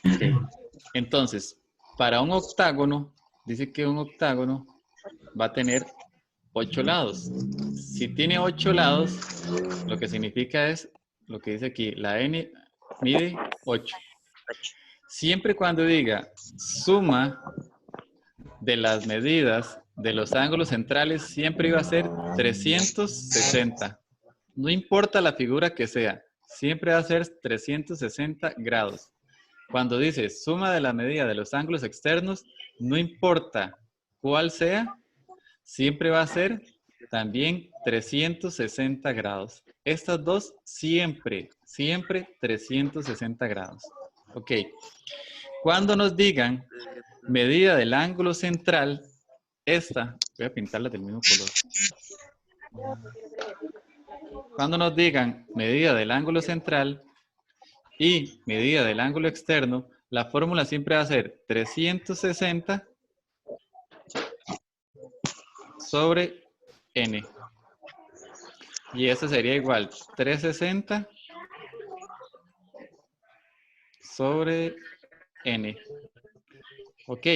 Ok. Entonces, para un octágono, dice que un octágono va a tener 8 lados. Si tiene 8 lados, lo que significa es lo que dice aquí, la n mide 8. Siempre cuando diga suma de las medidas de los ángulos centrales, siempre iba a ser 360. No importa la figura que sea, siempre va a ser 360 grados. Cuando dice suma de la medida de los ángulos externos, no importa cuál sea, siempre va a ser también 360 grados. Estas dos siempre, siempre 360 grados. Ok. Cuando nos digan medida del ángulo central, esta, voy a pintarla del mismo color. Cuando nos digan medida del ángulo central y medida del ángulo externo, la fórmula siempre va a ser 360 sobre n. Y eso sería igual 360 sobre n. Ok,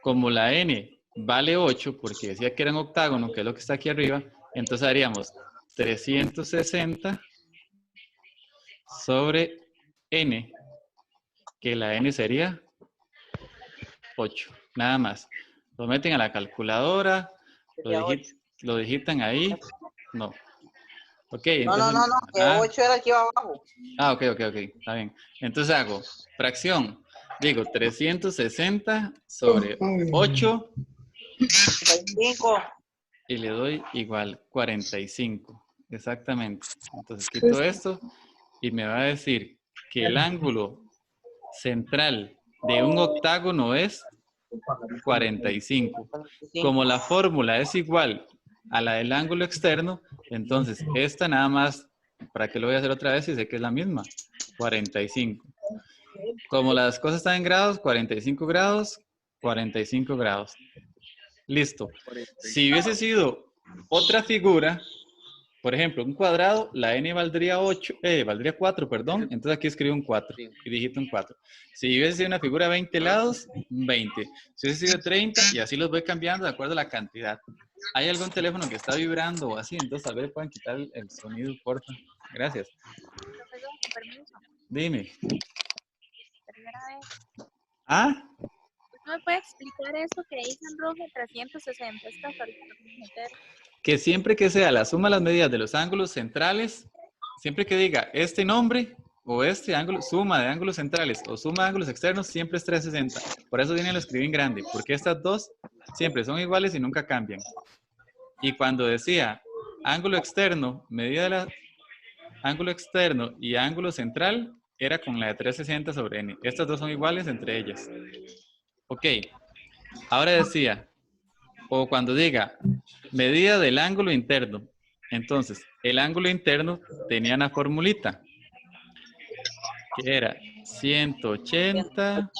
como la n vale 8, porque decía que era un octágono, que es lo que está aquí arriba, entonces haríamos 360 sobre n, que la n sería 8, nada más. Lo meten a la calculadora, lo digitan ahí, no. Ok, entonces... No, que 8 era aquí abajo. Ok, está bien. Entonces hago fracción, digo 360 sobre 8 35. y le doy igual 45. Exactamente. Entonces quito esto y me va a decir que el ángulo central de un octágono es 45. Como la fórmula es igual a la del ángulo externo, entonces esta nada más, ¿para qué lo voy a hacer otra vez si sé que es la misma? 45. Como las cosas están en grados, 45 grados, 45 grados. Listo. Si hubiese sido otra figura, por ejemplo, un cuadrado, la n valdría 4, perdón. Entonces aquí escribo un 4 y digito un 4. Si hubiese sido una figura de 20 lados, 20. Si hubiese sido 30, y así los voy cambiando de acuerdo a la cantidad. ¿Hay algún teléfono que está vibrando o así? Entonces tal vez puedan quitar el sonido, porfa. Gracias. Profesor, con permiso. Dime. Tercera vez. ¿Ah? ¿Usted me puede explicar esto que dice en rojo 360? Es casualidad meter. Que siempre que sea la suma de las medidas de los ángulos centrales, siempre que diga este nombre o este ángulo, suma de ángulos centrales o suma de ángulos externos, siempre es 360. Por eso viene lo escribí en grande, porque estas dos siempre son iguales y nunca cambian. Y cuando decía ángulo externo, medida de la ángulo externo y ángulo central, era con la de 360 sobre n. Estas dos son iguales entre ellas. Ok, ahora decía, o cuando diga medida del ángulo interno. Entonces, el ángulo interno tenía una formulita que era 180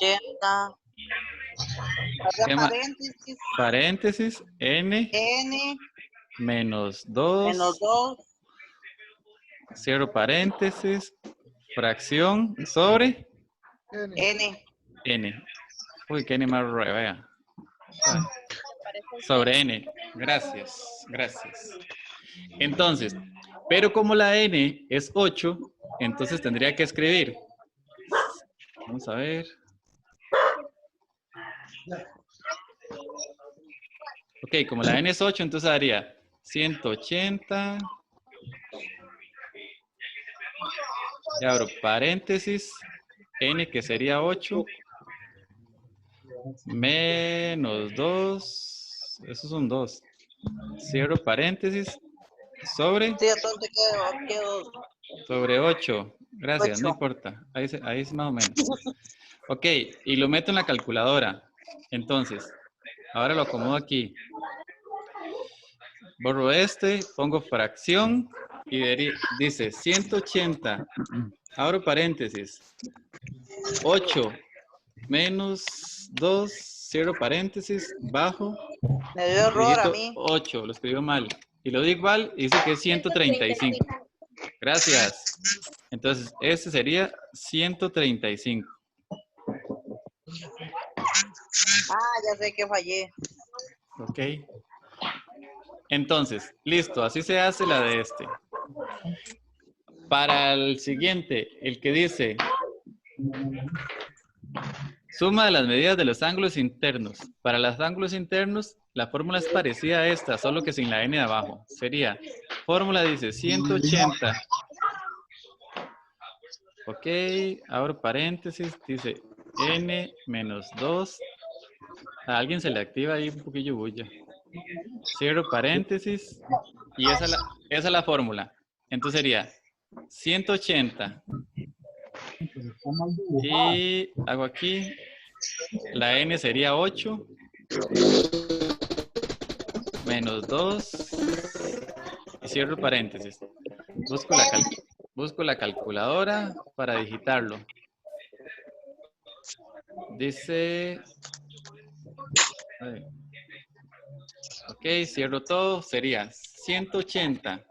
Paréntesis. paréntesis n menos 2 cierro paréntesis fracción sobre n. Uy, qué n más vea. Sobre n. Gracias. Entonces, pero como la n es 8, entonces tendría que escribir. Vamos a ver. Ok, como la n es 8, entonces daría 180. Y abro paréntesis. N que sería 8. Menos 2. Eso es un 2. Cierro paréntesis. Sobre. Sí, entonces quedó. Sobre 8. Gracias, 8. no importa. Ahí es más o menos. Ok, y lo meto en la calculadora. Entonces, ahora lo acomodo aquí. Borro este, pongo fracción y dice 180. Abro paréntesis. 8 menos 2, cierro paréntesis, bajo. Me dio error a mí. 8, lo escribió mal. Y lo digo igual y dice que es 135. Gracias. Entonces, este sería 135. Ah, ya sé que fallé. Ok. Entonces, listo, así se hace la de este. Para el siguiente, el que dice suma de las medidas de los ángulos internos. Para los ángulos internos, la fórmula es parecida a esta, solo que sin la n de abajo. Sería, fórmula dice 180. Ok, abro paréntesis, dice n menos 2. A alguien se le activa ahí un poquillo bulla. Cierro paréntesis y esa es la fórmula. Entonces sería 180. Y hago aquí, la n sería 8 menos 2 y cierro paréntesis. Busco la calculadora para digitarlo. Dice... Ok, cierro todo. Sería 180.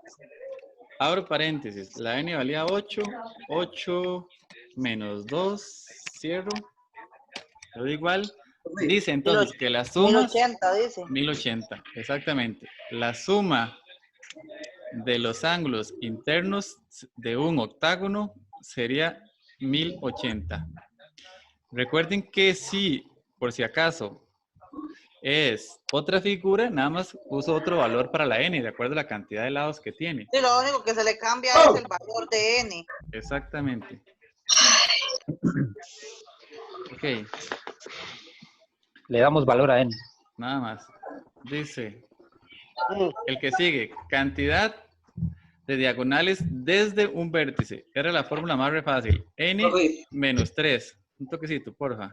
Abro paréntesis. La n valía 8. 8 menos 2. Cierro. Lo doy igual. Dice entonces que la suma... 1080 dice. 1080, exactamente. La suma de los ángulos internos de un octágono sería 1080. Recuerden que si, por si acaso, es otra figura, nada más uso otro valor para la n, de acuerdo a la cantidad de lados que tiene. Sí, lo único que se le cambia es el valor de n. Exactamente. Ok. Le damos valor a n. Nada más. Dice, el que sigue, cantidad de diagonales desde un vértice. Era la fórmula más re fácil. N Profe. menos 3. Un toquecito, porfa.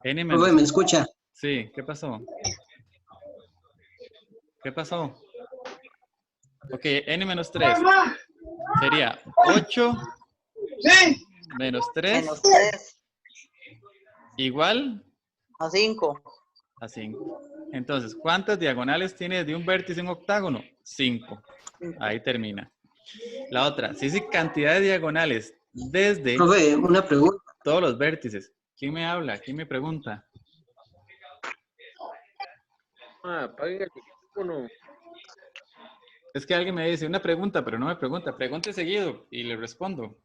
N menos Profe, ¿me escucha? Sí, ¿qué pasó? ¿Qué pasó? Ok, n menos 3 sería 8 menos 3 Menos 3 igual a 5. a 5. Entonces, ¿cuántas diagonales tiene de un vértice un octágono? 5. Ahí termina. La otra, si dice cantidad de diagonales desde Profe, una pregunta. todos los vértices. ¿Quién me habla? ¿Quién me pregunta? Apaguen el micrófono. Es que alguien me dice una pregunta, pero no me pregunta. Pregunte seguido y le respondo.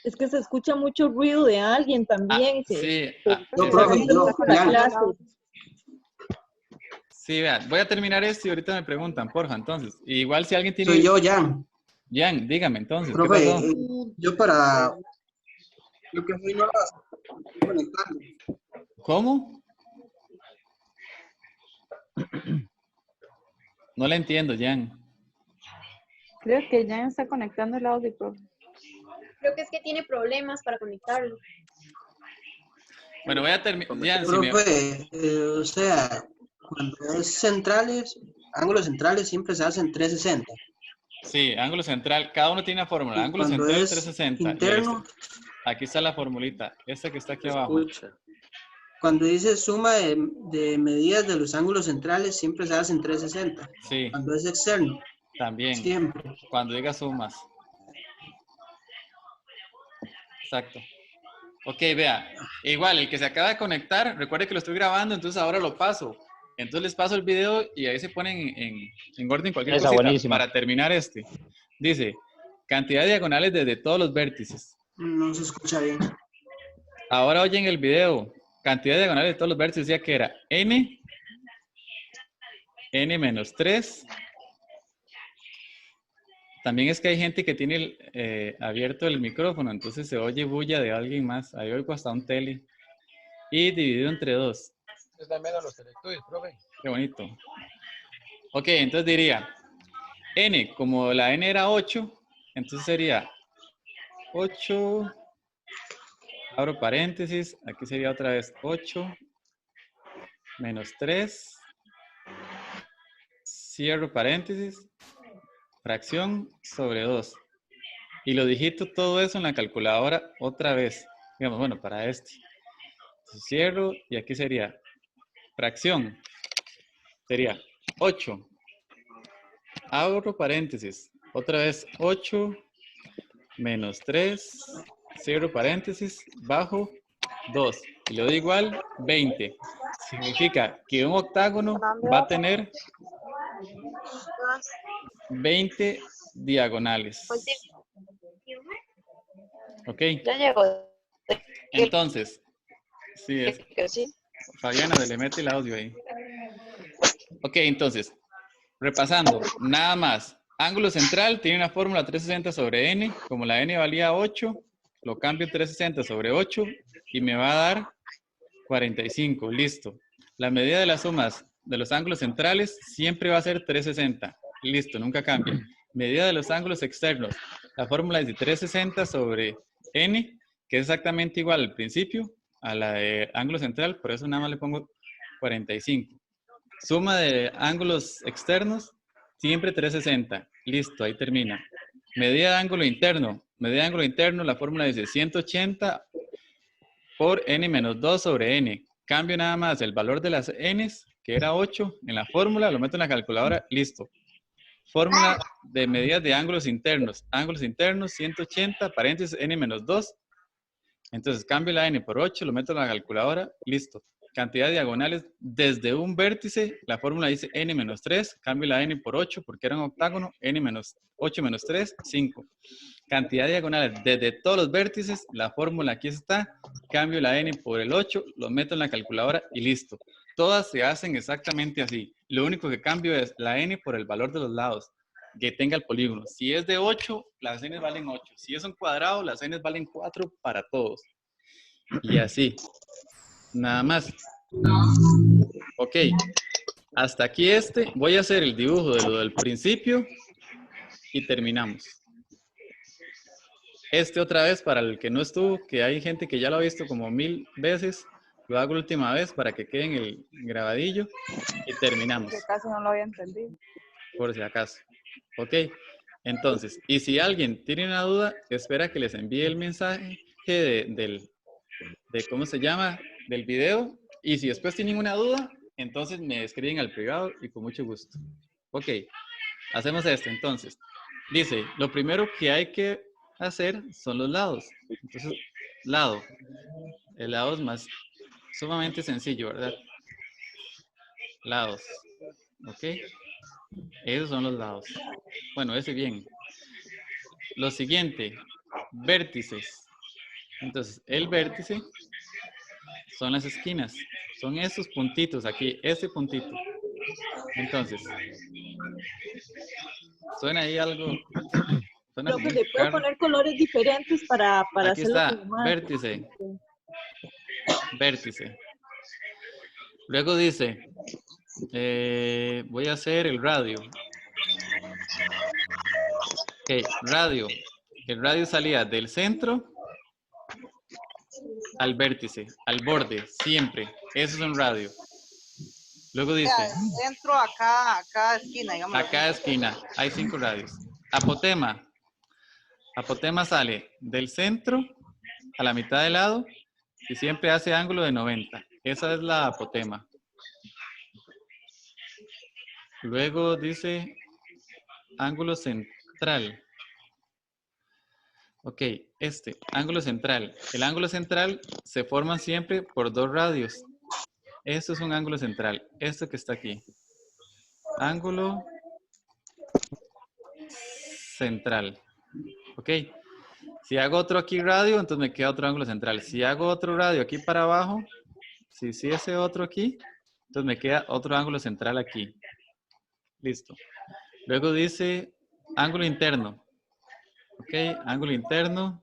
Es que se escucha mucho ruido de alguien también. Sí, No, profe, ya. Sí, vean, voy a terminar esto y ahorita me preguntan, porfa, entonces. Igual si alguien tiene... Soy yo, Jan. Jan, dígame entonces, Profe, ¿qué pasó? yo para lo que fui no las conectando. ¿Cómo? No le entiendo, Jan. Creo que ya está conectando el audio, profe. Creo que es que tiene problemas para conectarlo. Bueno, voy a terminar. Jan, Profe, o sea, cuando es centrales, ángulos centrales siempre se hacen 360. Sí, ángulo central. Cada uno tiene una fórmula. Y Ángulo cuando central es 360. interno, Aquí está la formulita. Esta que está aquí abajo. Escucha. cuando dice suma de medidas de los ángulos centrales, siempre se hacen 360. Sí, Cuando es externo, también. siempre. Cuando diga sumas. Exacto. Ok, vea. Igual, el que se acaba de conectar, recuerde que lo estoy grabando, entonces ahora lo paso. Entonces les paso el video y ahí se ponen en orden cualquier Esa, cosita buenísima. para terminar este. Dice, cantidad de diagonales desde todos los vértices. No se escucha bien. Ahora oyen el video. Cantidad de diagonales de todos los vértices decía que era n menos 3. También es que hay gente que tiene abierto el micrófono, entonces se oye bulla de alguien más. Ahí oigo hasta un tele. Y dividido entre 2. Es la mera los estudios, profe. Qué bonito. Ok, entonces diría, n, como la n era 8, entonces sería 8, abro paréntesis, aquí sería otra vez 8, menos 3, cierro paréntesis, fracción sobre 2. Y lo digito todo eso en la calculadora otra vez. Digamos, bueno, para este. Entonces, cierro y aquí sería fracción. Sería 8. Abro paréntesis. Otra vez 8 menos 3 cierro paréntesis, bajo 2. Y le doy igual 20. Significa que un octágono va a tener 20 diagonales. ¿Ok? Ya llegó. Entonces, sí, es. Sí. Fabiana, le mete el audio ahí. Ok, entonces, repasando, nada más. Ángulo central tiene una fórmula 360 sobre n. Como la n valía 8, lo cambio en 360 sobre 8 y me va a dar 45. Listo. La medida de las sumas de los ángulos centrales siempre va a ser 360. Listo, nunca cambia. Medida de los ángulos externos. La fórmula es de 360 sobre n, que es exactamente igual al principio a la de ángulo central, por eso nada más le pongo 45. Suma de ángulos externos, siempre 360. Listo, ahí termina. Medida de ángulo interno. Medida de ángulo interno, la fórmula dice 180 por n menos 2 sobre n. Cambio nada más el valor de las n's, que era 8, en la fórmula, lo meto en la calculadora, listo. Fórmula de medidas de ángulos internos. Ángulos internos, 180, paréntesis, n menos 2. Entonces, cambio la n por 8, lo meto en la calculadora, listo. Cantidad de diagonales desde un vértice, la fórmula dice n menos 3, cambio la n por 8 porque era un octágono, n menos 8 menos 3, 5. Cantidad de diagonales desde todos los vértices, la fórmula aquí está, cambio la n por el 8, lo meto en la calculadora y listo. Todas se hacen exactamente así. Lo único que cambio es la n por el valor de los lados que tenga el polígono. Si es de 8, las n valen 8. Si es un cuadrado, las n valen 4 para todos. Y así. Nada más. Ok. Hasta aquí voy a hacer el dibujo de lo del principio y terminamos. Otra vez para el que no estuvo, que hay gente que ya lo ha visto como 1000 veces. Lo hago la última vez para que quede en el grabadillo y terminamos. Que casi no lo había entendido. Por si acaso. Ok. Entonces, y si alguien tiene una duda, espera que les envíe el mensaje de ¿cómo se llama? Del video. Y si después tienen una duda, entonces me escriben al privado y con mucho gusto. Ok. Hacemos esto entonces. Dice, lo primero que hay que hacer son los lados. Entonces, lado. El lado es más sumamente sencillo, ¿verdad? Lados. ¿Ok? Esos son los lados. Bueno, ese bien. Lo siguiente, vértices. Entonces, el vértice son las esquinas. Son esos puntitos aquí, ese puntito. Entonces, suena ahí algo. Suena Creo que muy le puedo raro. poner colores diferentes para Aquí hacerlo está, como más. vértice. Vértice. Luego dice, voy a hacer el radio. Ok, radio. El radio salía del centro al vértice, al borde, siempre. Eso es un radio. Luego O dice, sea, dentro acá, esquina, digamos. a cada esquina hay 5 radios. Apotema. Apotema sale del centro a la mitad del lado y siempre hace ángulo de 90. Esa es la apotema. Luego dice ángulo central. Ok, ángulo central. El ángulo central se forma siempre por 2 radios. Esto es un ángulo central. Esto que está aquí. Ángulo central. Ok. Si hago otro aquí radio, entonces me queda otro ángulo central. Si hago otro radio aquí para abajo, si ese otro aquí, entonces me queda otro ángulo central aquí. Listo. Luego dice ángulo interno. Ok, ángulo interno.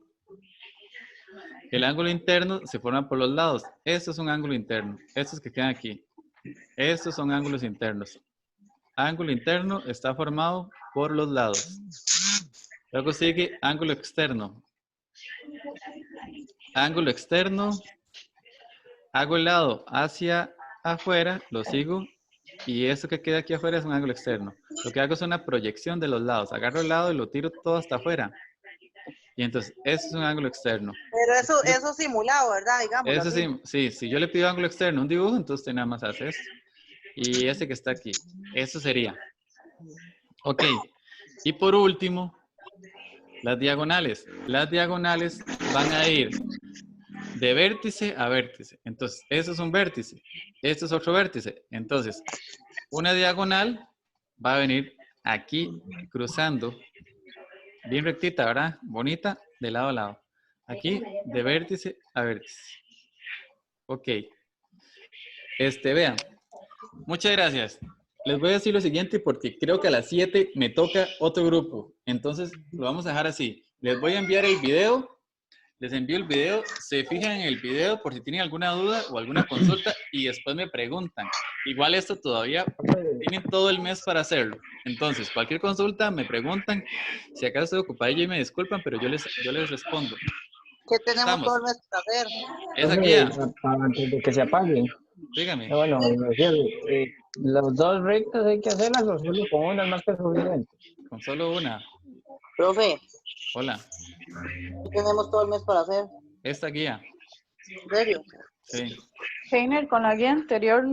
El ángulo interno se forma por los lados. Esto es un ángulo interno. Estos que quedan aquí. Estos son ángulos internos. Ángulo interno está formado por los lados. Luego sigue ángulo externo. Ángulo externo. Hago el lado hacia afuera, lo sigo. Y eso que queda aquí afuera es un ángulo externo. Lo que hago es una proyección de los lados. Agarro el lado y lo tiro todo hasta afuera. Y entonces, eso es un ángulo externo. Pero eso simulado, ¿verdad? Digamos. Eso así. sí, si yo le pido ángulo externo un dibujo, entonces usted nada más hace esto. Y ese que está aquí. Eso sería. Ok. Y por último, las diagonales. Las diagonales van a ir de vértice a vértice. Entonces, eso es un vértice. Esto es otro vértice. Entonces, una diagonal va a venir aquí cruzando, bien rectita, ¿verdad? Bonita, de lado a lado. Aquí, de vértice a vértice. Ok. Vean. Muchas gracias. Les voy a decir lo siguiente porque creo que a las 7 me toca otro grupo. Entonces, lo vamos a dejar así. Les voy a enviar el video. Les envío el video. Se fijan en el video por si tienen alguna duda o alguna consulta y después me preguntan. Igual esto todavía tienen todo el mes para hacerlo. Entonces, cualquier consulta me preguntan. Si acaso estoy ocupadillo y me disculpan, pero yo les respondo. ¿Qué tenemos Estamos. todo el mes para hacer? Es aquí. Antes de que se apaguen. Dígame. Bueno, los dos rectos hay que hacerlas o solo con una es más que suficiente. Con solo una. Profe, Hola. ¿qué tenemos todo el mes para hacer? Esta guía. ¿En serio? Sí. Heiner, con la guía anterior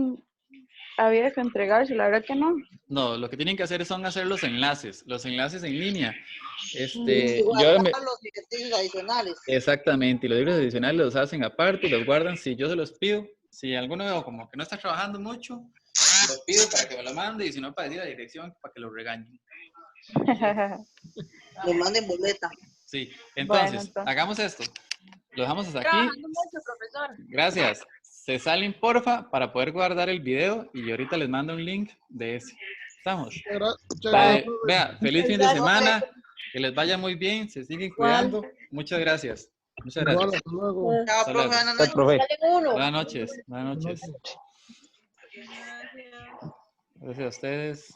había que entregarse, la verdad que no. No, lo que tienen que hacer son hacer los enlaces en línea. Igual, Yo ahora me- los ejercicios adicionales. Exactamente, y los libros adicionales los hacen aparte y los guardan si yo se los pido. Si alguno veo como que no está trabajando mucho, los pido para que me lo mande y si no para decir a la dirección para que lo regañen. Nos manden boleta. Sí, entonces, Bueno, entonces. hagamos esto. Lo dejamos hasta aquí. Trabajando mucho, profesor. Gracias. Se salen, porfa, para poder guardar el video y yo ahorita les mando un link de ese. ¿Estamos? Vea, feliz fin de semana. Que les vaya muy bien. Se siguen cuidando. Muchas gracias. Muchas gracias. Chao, Hasta luego. profe. Buenas noches. Profe. Sale uno. Buenas noches. Buenas noches. Gracias a ustedes.